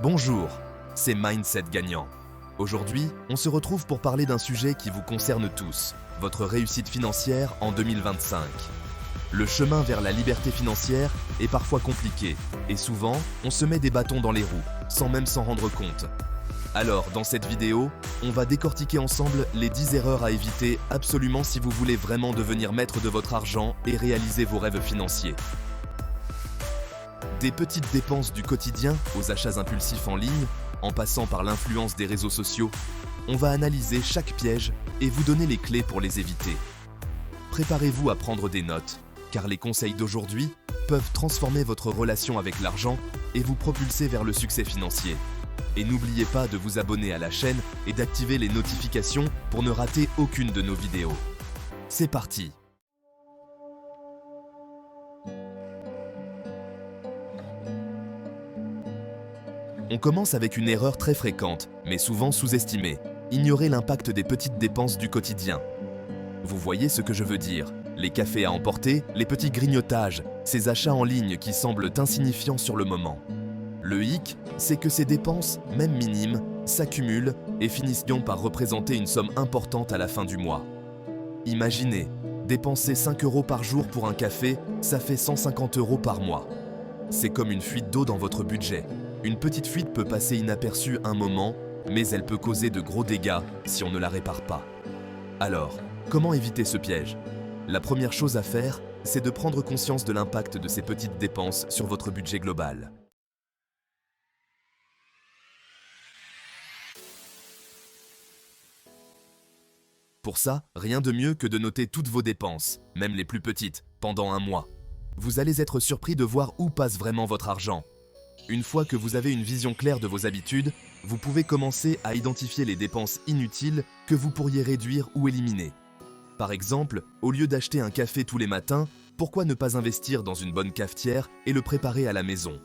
Bonjour, c'est Mindset Gagnant. Aujourd'hui, on se retrouve pour parler d'un sujet qui vous concerne tous, votre réussite financière en 2025. Le chemin vers la liberté financière est parfois compliqué et souvent, on se met des bâtons dans les roues, sans même s'en rendre compte. Alors, dans cette vidéo, on va décortiquer ensemble les 10 erreurs à éviter absolument si vous voulez vraiment devenir maître de votre argent et réaliser vos rêves financiers. Des petites dépenses du quotidien aux achats impulsifs en ligne, en passant par l'influence des réseaux sociaux, on va analyser chaque piège et vous donner les clés pour les éviter. Préparez-vous à prendre des notes, car les conseils d'aujourd'hui peuvent transformer votre relation avec l'argent et vous propulser vers le succès financier. Et n'oubliez pas de vous abonner à la chaîne et d'activer les notifications pour ne rater aucune de nos vidéos. C'est parti! On commence avec une erreur très fréquente, mais souvent sous-estimée. Ignorer l'impact des petites dépenses du quotidien. Vous voyez ce que je veux dire? Les cafés à emporter, les petits grignotages, ces achats en ligne qui semblent insignifiants sur le moment. Le hic, c'est que ces dépenses, même minimes, s'accumulent et finissent donc par représenter une somme importante à la fin du mois. Imaginez, dépenser 5 € par jour pour un café, ça fait 150 € par mois. C'est comme une fuite d'eau dans votre budget. Une petite fuite peut passer inaperçue un moment, mais elle peut causer de gros dégâts si on ne la répare pas. Alors, comment éviter ce piège? La première chose à faire, c'est de prendre conscience de l'impact de ces petites dépenses sur votre budget global. Pour ça, rien de mieux que de noter toutes vos dépenses, même les plus petites, pendant un mois. Vous allez être surpris de voir où passe vraiment votre argent. Une fois que vous avez une vision claire de vos habitudes, vous pouvez commencer à identifier les dépenses inutiles que vous pourriez réduire ou éliminer. Par exemple, au lieu d'acheter un café tous les matins, pourquoi ne pas investir dans une bonne cafetière et le préparer à la maison?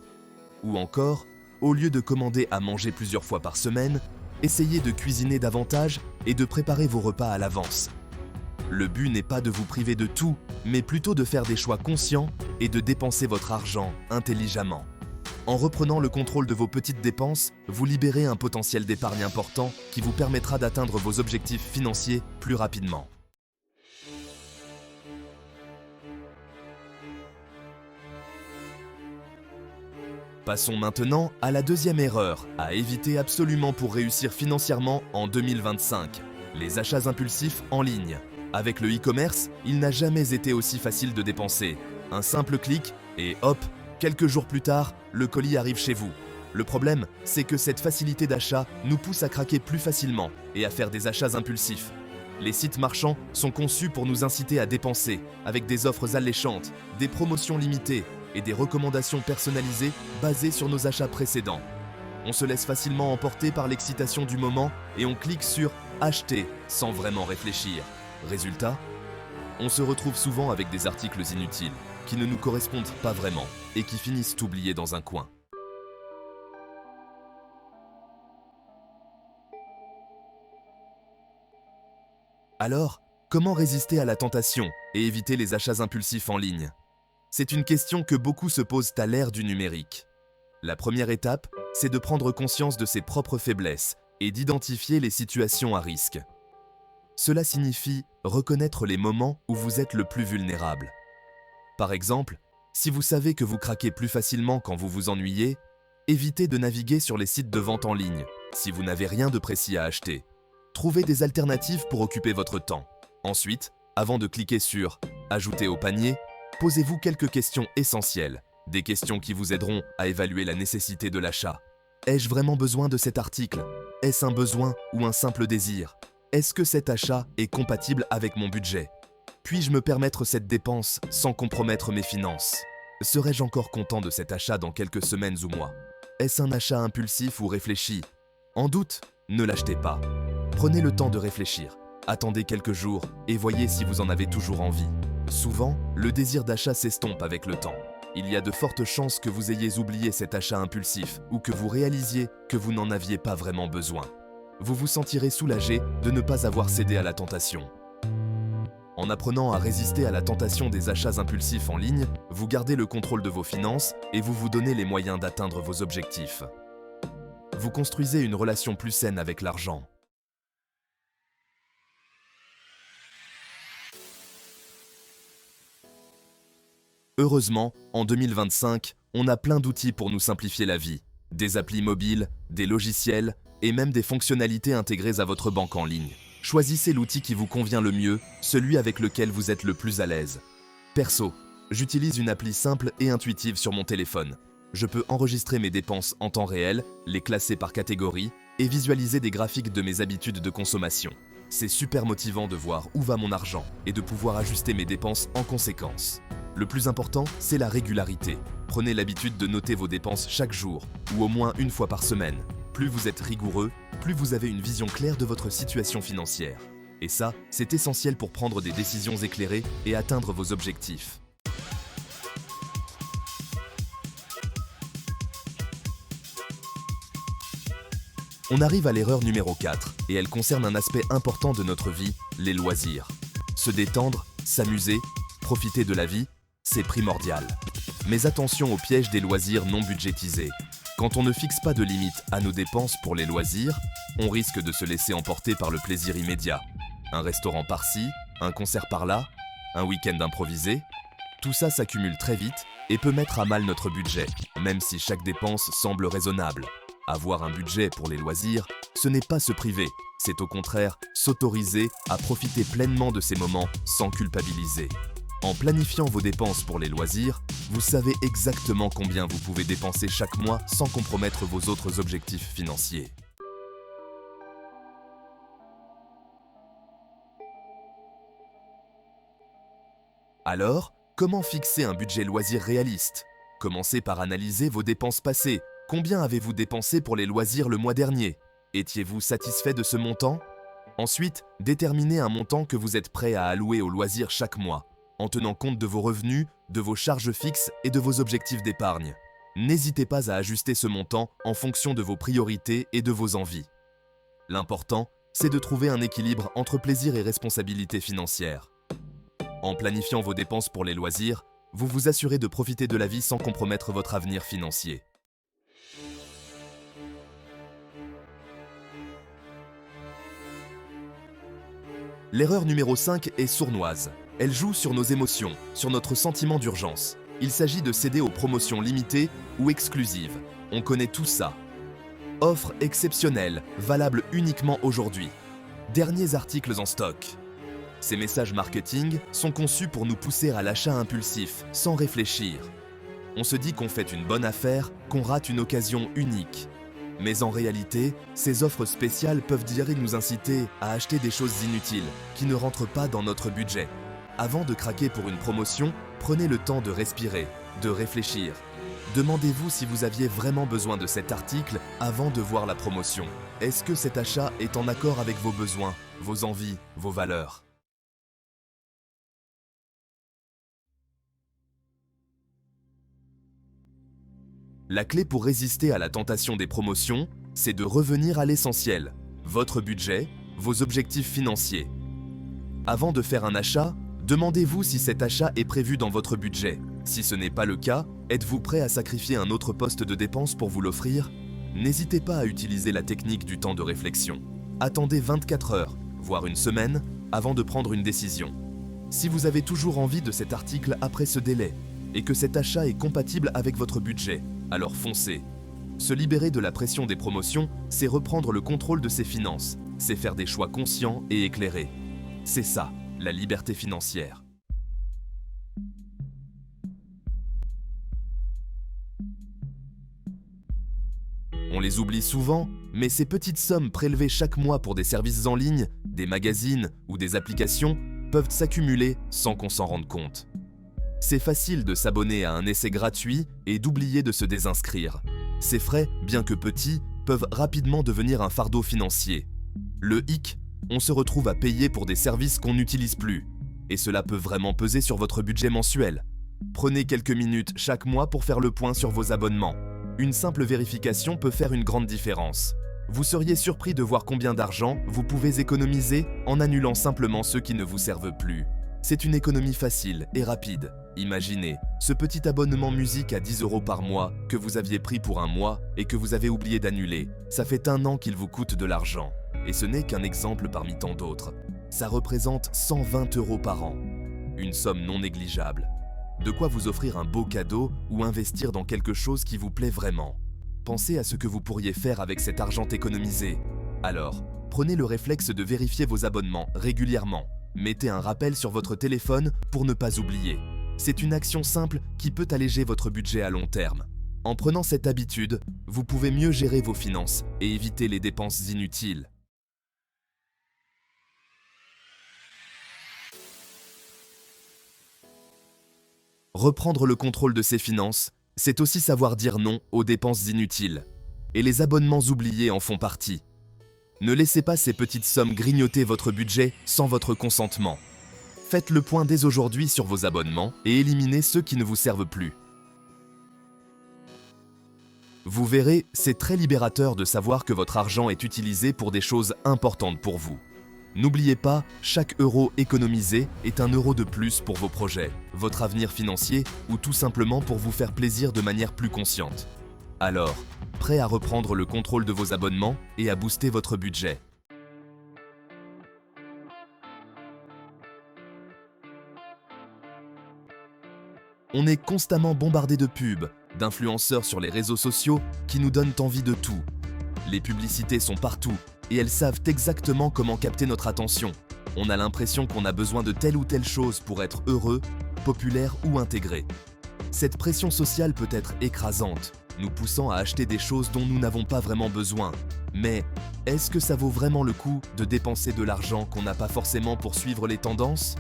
Ou encore, au lieu de commander à manger plusieurs fois par semaine, essayez de cuisiner davantage et de préparer vos repas à l'avance. Le but n'est pas de vous priver de tout, mais plutôt de faire des choix conscients et de dépenser votre argent intelligemment. En reprenant le contrôle de vos petites dépenses, vous libérez un potentiel d'épargne important qui vous permettra d'atteindre vos objectifs financiers plus rapidement. Passons maintenant à la deuxième erreur à éviter absolument pour réussir financièrement en 2025, les achats impulsifs en ligne. Avec le e-commerce, il n'a jamais été aussi facile de dépenser. Un simple clic et hop, quelques jours plus tard, le colis arrive chez vous. Le problème, c'est que cette facilité d'achat nous pousse à craquer plus facilement et à faire des achats impulsifs. Les sites marchands sont conçus pour nous inciter à dépenser, avec des offres alléchantes, des promotions limitées et des recommandations personnalisées basées sur nos achats précédents. On se laisse facilement emporter par l'excitation du moment et on clique sur « Acheter » sans vraiment réfléchir. Résultat, on se retrouve souvent avec des articles inutiles, qui ne nous correspondent pas vraiment et qui finissent oubliés dans un coin. Alors, comment résister à la tentation et éviter les achats impulsifs en ligne? C'est une question que beaucoup se posent à l'ère du numérique. La première étape, c'est de prendre conscience de ses propres faiblesses et d'identifier les situations à risque. Cela signifie reconnaître les moments où vous êtes le plus vulnérable. Par exemple, si vous savez que vous craquez plus facilement quand vous vous ennuyez, évitez de naviguer sur les sites de vente en ligne si vous n'avez rien de précis à acheter. Trouvez des alternatives pour occuper votre temps. Ensuite, avant de cliquer sur « Ajouter au panier », posez-vous quelques questions essentielles, des questions qui vous aideront à évaluer la nécessité de l'achat. Ai-je vraiment besoin de cet article? Est-ce un besoin ou un simple désir? Est-ce que cet achat est compatible avec mon budget? Puis-je me permettre cette dépense sans compromettre mes finances? Serais-je encore content de cet achat dans quelques semaines ou mois? Est-ce un achat impulsif ou réfléchi? En doute, ne l'achetez pas. Prenez le temps de réfléchir. Attendez quelques jours et voyez si vous en avez toujours envie. Souvent, le désir d'achat s'estompe avec le temps. Il y a de fortes chances que vous ayez oublié cet achat impulsif ou que vous réalisiez que vous n'en aviez pas vraiment besoin. Vous vous sentirez soulagé de ne pas avoir cédé à la tentation. En apprenant à résister à la tentation des achats impulsifs en ligne, vous gardez le contrôle de vos finances et vous vous donnez les moyens d'atteindre vos objectifs. vous construisez une relation plus saine avec l'argent. Heureusement, en 2025, on a plein d'outils pour nous simplifier la vie. Des applis mobiles, des logiciels et même des fonctionnalités intégrées à votre banque en ligne. Choisissez l'outil qui vous convient le mieux, celui avec lequel vous êtes le plus à l'aise. Perso, j'utilise une appli simple et intuitive sur mon téléphone. Je peux enregistrer mes dépenses en temps réel, les classer par catégorie et visualiser des graphiques de mes habitudes de consommation. C'est super motivant de voir où va mon argent et de pouvoir ajuster mes dépenses en conséquence. Le plus important, c'est la régularité. Prenez l'habitude de noter vos dépenses chaque jour, ou au moins une fois par semaine. Plus vous êtes rigoureux, plus vous avez une vision claire de votre situation financière. Et ça, c'est essentiel pour prendre des décisions éclairées et atteindre vos objectifs. On arrive à l'erreur numéro 4, et elle concerne un aspect important de notre vie, les loisirs. Se détendre, s'amuser, profiter de la vie, c'est primordial. Mais attention au piège des loisirs non budgétisés. Quand on ne fixe pas de limite à nos dépenses pour les loisirs, on risque de se laisser emporter par le plaisir immédiat. Un restaurant par-ci, un concert par-là, un week-end improvisé, tout ça s'accumule très vite et peut mettre à mal notre budget, même si chaque dépense semble raisonnable. Avoir un budget pour les loisirs, ce n'est pas se priver, c'est au contraire s'autoriser à profiter pleinement de ces moments sans culpabiliser. En planifiant vos dépenses pour les loisirs, vous savez exactement combien vous pouvez dépenser chaque mois sans compromettre vos autres objectifs financiers. Alors, comment fixer un budget loisir réaliste? Commencez par analyser vos dépenses passées. Combien avez-vous dépensé pour les loisirs le mois dernier? Étiez-vous satisfait de ce montant? Ensuite, déterminez un montant que vous êtes prêt à allouer aux loisirs chaque mois, en tenant compte de vos revenus, de vos charges fixes et de vos objectifs d'épargne. N'hésitez pas à ajuster ce montant en fonction de vos priorités et de vos envies. L'important, c'est de trouver un équilibre entre plaisir et responsabilité financière. En planifiant vos dépenses pour les loisirs, vous vous assurez de profiter de la vie sans compromettre votre avenir financier. L'erreur numéro 5 est sournoise. Elle joue sur nos émotions, sur notre sentiment d'urgence. Il s'agit de céder aux promotions limitées ou exclusives. On connaît tout ça. Offres exceptionnelles, valables uniquement aujourd'hui. Derniers articles en stock. Ces messages marketing sont conçus pour nous pousser à l'achat impulsif, sans réfléchir. On se dit qu'on fait une bonne affaire, qu'on rate une occasion unique. Mais en réalité, ces offres spéciales peuvent direct nous inciter à acheter des choses inutiles, qui ne rentrent pas dans notre budget. Avant de craquer pour une promotion, prenez le temps de respirer, de réfléchir. Demandez-vous si vous aviez vraiment besoin de cet article avant de voir la promotion. Est-ce que cet achat est en accord avec vos besoins, vos envies, vos valeurs? La clé pour résister à la tentation des promotions, c'est de revenir à l'essentiel, votre budget, vos objectifs financiers. Avant de faire un achat, demandez-vous si cet achat est prévu dans votre budget. Si ce n'est pas le cas, êtes-vous prêt à sacrifier un autre poste de dépense pour vous l'offrir? N'hésitez pas à utiliser la technique du temps de réflexion. Attendez 24 heures, voire une semaine, avant de prendre une décision. Si vous avez toujours envie de cet article après ce délai, et que cet achat est compatible avec votre budget, alors foncez. Se libérer de la pression des promotions, c'est reprendre le contrôle de ses finances, c'est faire des choix conscients et éclairés. C'est ça, la liberté financière. On les oublie souvent, mais ces petites sommes prélevées chaque mois pour des services en ligne, des magazines ou des applications peuvent s'accumuler sans qu'on s'en rende compte. C'est facile de s'abonner à un essai gratuit et d'oublier de se désinscrire. Ces frais, bien que petits, peuvent rapidement devenir un fardeau financier. Le hic, on se retrouve à payer pour des services qu'on n'utilise plus. Et cela peut vraiment peser sur votre budget mensuel. Prenez quelques minutes chaque mois pour faire le point sur vos abonnements. Une simple vérification peut faire une grande différence. Vous seriez surpris de voir combien d'argent vous pouvez économiser en annulant simplement ceux qui ne vous servent plus. C'est une économie facile et rapide. Imaginez, ce petit abonnement musique à 10 € par mois que vous aviez pris pour un mois et que vous avez oublié d'annuler. Ça fait 1 an qu'il vous coûte de l'argent. Et ce n'est qu'un exemple parmi tant d'autres. Ça représente 120 € par an. Une somme non négligeable. De quoi vous offrir un beau cadeau ou investir dans quelque chose qui vous plaît vraiment. Pensez à ce que vous pourriez faire avec cet argent économisé. Alors, prenez le réflexe de vérifier vos abonnements régulièrement. Mettez un rappel sur votre téléphone pour ne pas oublier. C'est une action simple qui peut alléger votre budget à long terme. En prenant cette habitude, vous pouvez mieux gérer vos finances et éviter les dépenses inutiles. Reprendre le contrôle de ses finances, c'est aussi savoir dire non aux dépenses inutiles. Et les abonnements oubliés en font partie. Ne laissez pas ces petites sommes grignoter votre budget sans votre consentement. Faites le point dès aujourd'hui sur vos abonnements et éliminez ceux qui ne vous servent plus. Vous verrez, c'est très libérateur de savoir que votre argent est utilisé pour des choses importantes pour vous. N'oubliez pas, chaque euro économisé est un euro de plus pour vos projets, votre avenir financier ou tout simplement pour vous faire plaisir de manière plus consciente. Alors, prêt à reprendre le contrôle de vos abonnements et à booster votre budget. On est constamment bombardé de pubs, d'influenceurs sur les réseaux sociaux qui nous donnent envie de tout. Les publicités sont partout et elles savent exactement comment capter notre attention. On a l'impression qu'on a besoin de telle ou telle chose pour être heureux, populaire ou intégré. Cette pression sociale peut être écrasante, nous poussant à acheter des choses dont nous n'avons pas vraiment besoin. Mais est-ce que ça vaut vraiment le coup de dépenser de l'argent qu'on n'a pas forcément pour suivre les tendances ?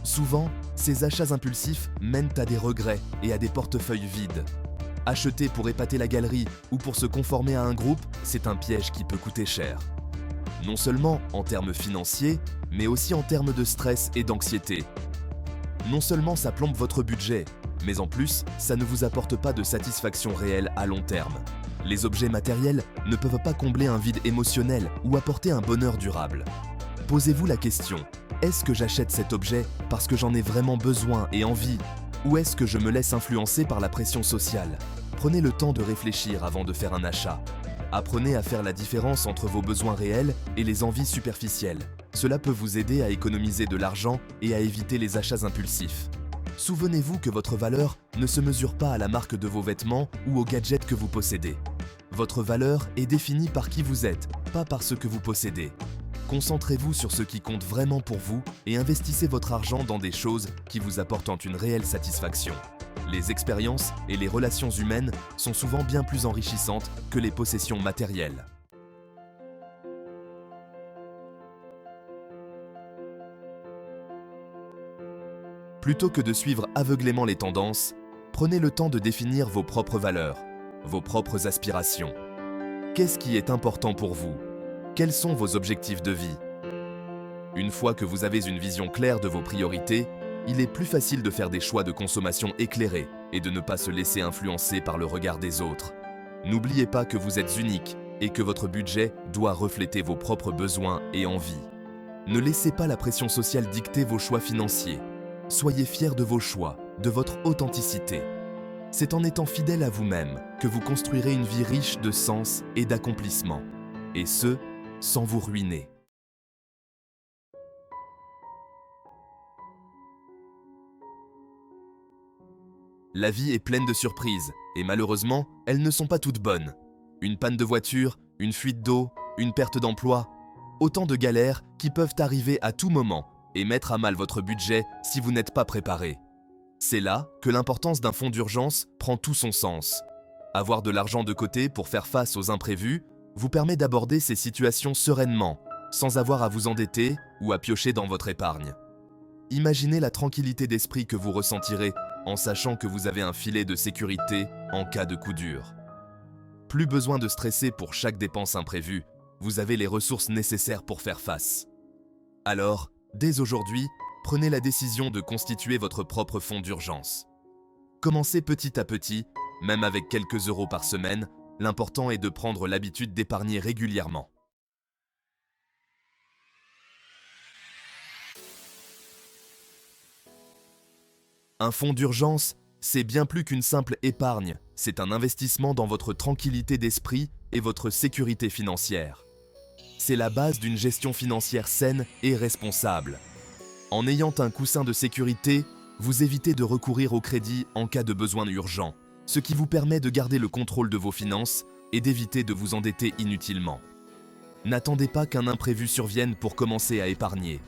Souvent, ces achats impulsifs mènent à des regrets et à des portefeuilles vides. Acheter pour épater la galerie ou pour se conformer à un groupe, c'est un piège qui peut coûter cher. Non seulement en termes financiers, mais aussi en termes de stress et d'anxiété. Non seulement ça plombe votre budget, mais en plus, ça ne vous apporte pas de satisfaction réelle à long terme. Les objets matériels ne peuvent pas combler un vide émotionnel ou apporter un bonheur durable. Posez-vous la question, est-ce que j'achète cet objet parce que j'en ai vraiment besoin et envie ? Ou est-ce que je me laisse influencer par la pression sociale ? Prenez le temps de réfléchir avant de faire un achat. Apprenez à faire la différence entre vos besoins réels et les envies superficielles. Cela peut vous aider à économiser de l'argent et à éviter les achats impulsifs. Souvenez-vous que votre valeur ne se mesure pas à la marque de vos vêtements ou aux gadgets que vous possédez. Votre valeur est définie par qui vous êtes, pas par ce que vous possédez. Concentrez-vous sur ce qui compte vraiment pour vous et investissez votre argent dans des choses qui vous apportent une réelle satisfaction. Les expériences et les relations humaines sont souvent bien plus enrichissantes que les possessions matérielles. Plutôt que de suivre aveuglément les tendances, prenez le temps de définir vos propres valeurs, vos propres aspirations. Qu'est-ce qui est important pour vous ? Quels sont vos objectifs de vie ? Une fois que vous avez une vision claire de vos priorités, il est plus facile de faire des choix de consommation éclairés et de ne pas se laisser influencer par le regard des autres. N'oubliez pas que vous êtes unique et que votre budget doit refléter vos propres besoins et envies. Ne laissez pas la pression sociale dicter vos choix financiers. Soyez fiers de vos choix, de votre authenticité. C'est en étant fidèle à vous-même que vous construirez une vie riche de sens et d'accomplissement. Et ce, sans vous ruiner. La vie est pleine de surprises, et malheureusement, elles ne sont pas toutes bonnes. Une panne de voiture, une fuite d'eau, une perte d'emploi, autant de galères qui peuvent arriver à tout moment et mettre à mal votre budget si vous n'êtes pas préparé. C'est là que l'importance d'un fonds d'urgence prend tout son sens. Avoir de l'argent de côté pour faire face aux imprévus vous permet d'aborder ces situations sereinement, sans avoir à vous endetter ou à piocher dans votre épargne. Imaginez la tranquillité d'esprit que vous ressentirez en sachant que vous avez un filet de sécurité en cas de coup dur. Plus besoin de stresser pour chaque dépense imprévue, vous avez les ressources nécessaires pour faire face. Alors, dès aujourd'hui, prenez la décision de constituer votre propre fonds d'urgence. Commencez petit à petit, même avec quelques euros par semaine, l'important est de prendre l'habitude d'épargner régulièrement. Un fonds d'urgence, c'est bien plus qu'une simple épargne, c'est un investissement dans votre tranquillité d'esprit et votre sécurité financière. C'est la base d'une gestion financière saine et responsable. En ayant un coussin de sécurité, vous évitez de recourir au crédit en cas de besoin urgent, ce qui vous permet de garder le contrôle de vos finances et d'éviter de vous endetter inutilement. N'attendez pas qu'un imprévu survienne pour commencer à épargner.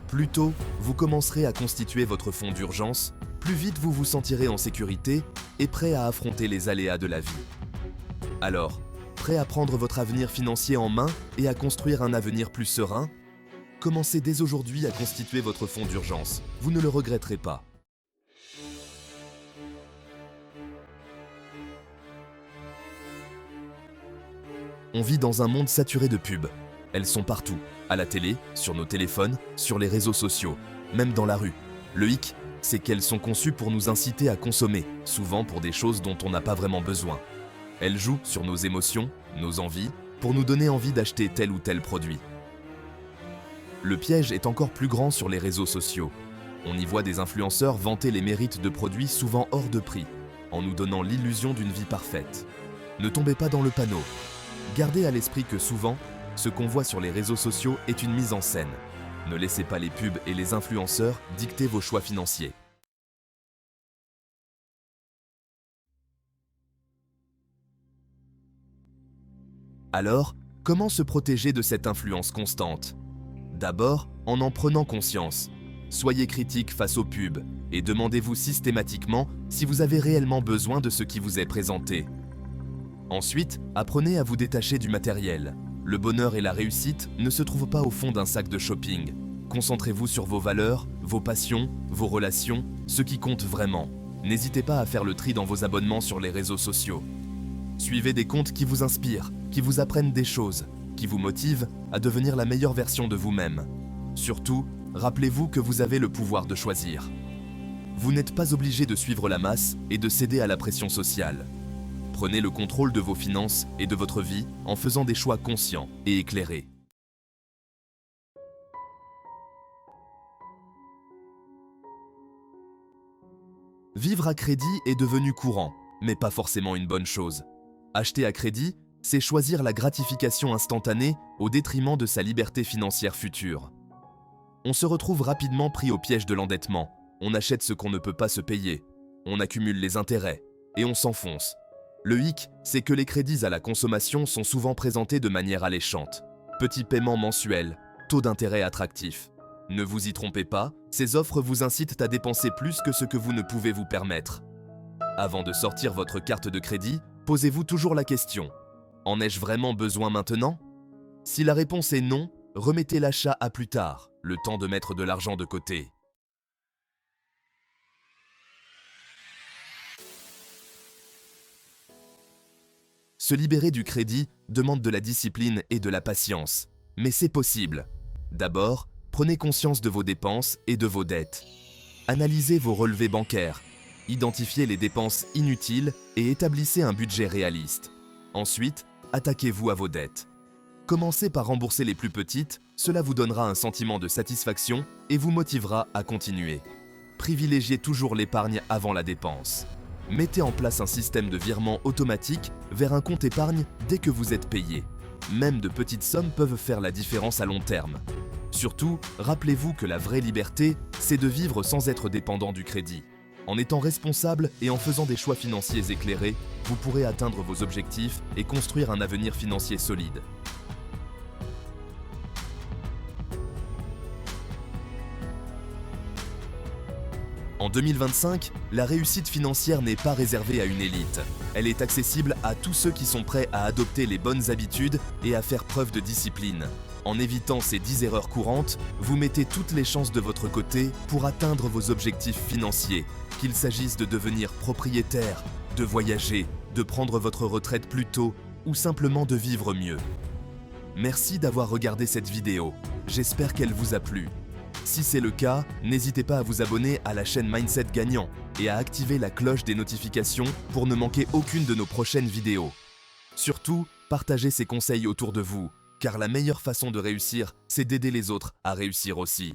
Plus tôt, vous commencerez à constituer votre fonds d'urgence, plus vite vous vous sentirez en sécurité et prêt à affronter les aléas de la vie. Alors, prêt à prendre votre avenir financier en main et à construire un avenir plus serein? Commencez dès aujourd'hui à constituer votre fonds d'urgence, vous ne le regretterez pas. On vit dans un monde saturé de pubs. Elles sont partout, à la télé, sur nos téléphones, sur les réseaux sociaux, même dans la rue. Le hic, c'est qu'elles sont conçues pour nous inciter à consommer, souvent pour des choses dont on n'a pas vraiment besoin. Elles jouent sur nos émotions, nos envies, pour nous donner envie d'acheter tel ou tel produit. Le piège est encore plus grand sur les réseaux sociaux. On y voit des influenceurs vanter les mérites de produits souvent hors de prix, en nous donnant l'illusion d'une vie parfaite. Ne tombez pas dans le panneau. Gardez à l'esprit que souvent, ce qu'on voit sur les réseaux sociaux est une mise en scène. Ne laissez pas les pubs et les influenceurs dicter vos choix financiers. Alors, comment se protéger de cette influence constante? D'abord, en prenant conscience. Soyez critique face aux pubs et demandez-vous systématiquement si vous avez réellement besoin de ce qui vous est présenté. Ensuite, apprenez à vous détacher du matériel. Le bonheur et la réussite ne se trouvent pas au fond d'un sac de shopping. Concentrez-vous sur vos valeurs, vos passions, vos relations, ce qui compte vraiment. N'hésitez pas à faire le tri dans vos abonnements sur les réseaux sociaux. Suivez des comptes qui vous inspirent, qui vous apprennent des choses, qui vous motivent à devenir la meilleure version de vous-même. Surtout, rappelez-vous que vous avez le pouvoir de choisir. Vous n'êtes pas obligé de suivre la masse et de céder à la pression sociale. Prenez le contrôle de vos finances et de votre vie en faisant des choix conscients et éclairés. Vivre à crédit est devenu courant, mais pas forcément une bonne chose. Acheter à crédit, c'est choisir la gratification instantanée au détriment de sa liberté financière future. On se retrouve rapidement pris au piège de l'endettement. On achète ce qu'on ne peut pas se payer. On accumule les intérêts et on s'enfonce. Le hic, c'est que les crédits à la consommation sont souvent présentés de manière alléchante. Petits paiements mensuels, taux d'intérêt attractifs. Ne vous y trompez pas, ces offres vous incitent à dépenser plus que ce que vous ne pouvez vous permettre. Avant de sortir votre carte de crédit, posez-vous toujours la question: en ai-je vraiment besoin maintenant? Si la réponse est non, remettez l'achat à plus tard, le temps de mettre de l'argent de côté. Se libérer du crédit demande de la discipline et de la patience, mais c'est possible. D'abord, prenez conscience de vos dépenses et de vos dettes. Analysez vos relevés bancaires, identifiez les dépenses inutiles et établissez un budget réaliste. Ensuite, attaquez-vous à vos dettes. Commencez par rembourser les plus petites, cela vous donnera un sentiment de satisfaction et vous motivera à continuer. Privilégiez toujours l'épargne avant la dépense. Mettez en place un système de virement automatique vers un compte épargne dès que vous êtes payé. Même de petites sommes peuvent faire la différence à long terme. Surtout, rappelez-vous que la vraie liberté, c'est de vivre sans être dépendant du crédit. En étant responsable et en faisant des choix financiers éclairés, vous pourrez atteindre vos objectifs et construire un avenir financier solide. En 2025, la réussite financière n'est pas réservée à une élite. Elle est accessible à tous ceux qui sont prêts à adopter les bonnes habitudes et à faire preuve de discipline. En évitant ces 10 erreurs courantes, vous mettez toutes les chances de votre côté pour atteindre vos objectifs financiers, qu'il s'agisse de devenir propriétaire, de voyager, de prendre votre retraite plus tôt ou simplement de vivre mieux. Merci d'avoir regardé cette vidéo. J'espère qu'elle vous a plu. Si c'est le cas, n'hésitez pas à vous abonner à la chaîne Mindset Gagnant et à activer la cloche des notifications pour ne manquer aucune de nos prochaines vidéos. Surtout, partagez ces conseils autour de vous, car la meilleure façon de réussir, c'est d'aider les autres à réussir aussi.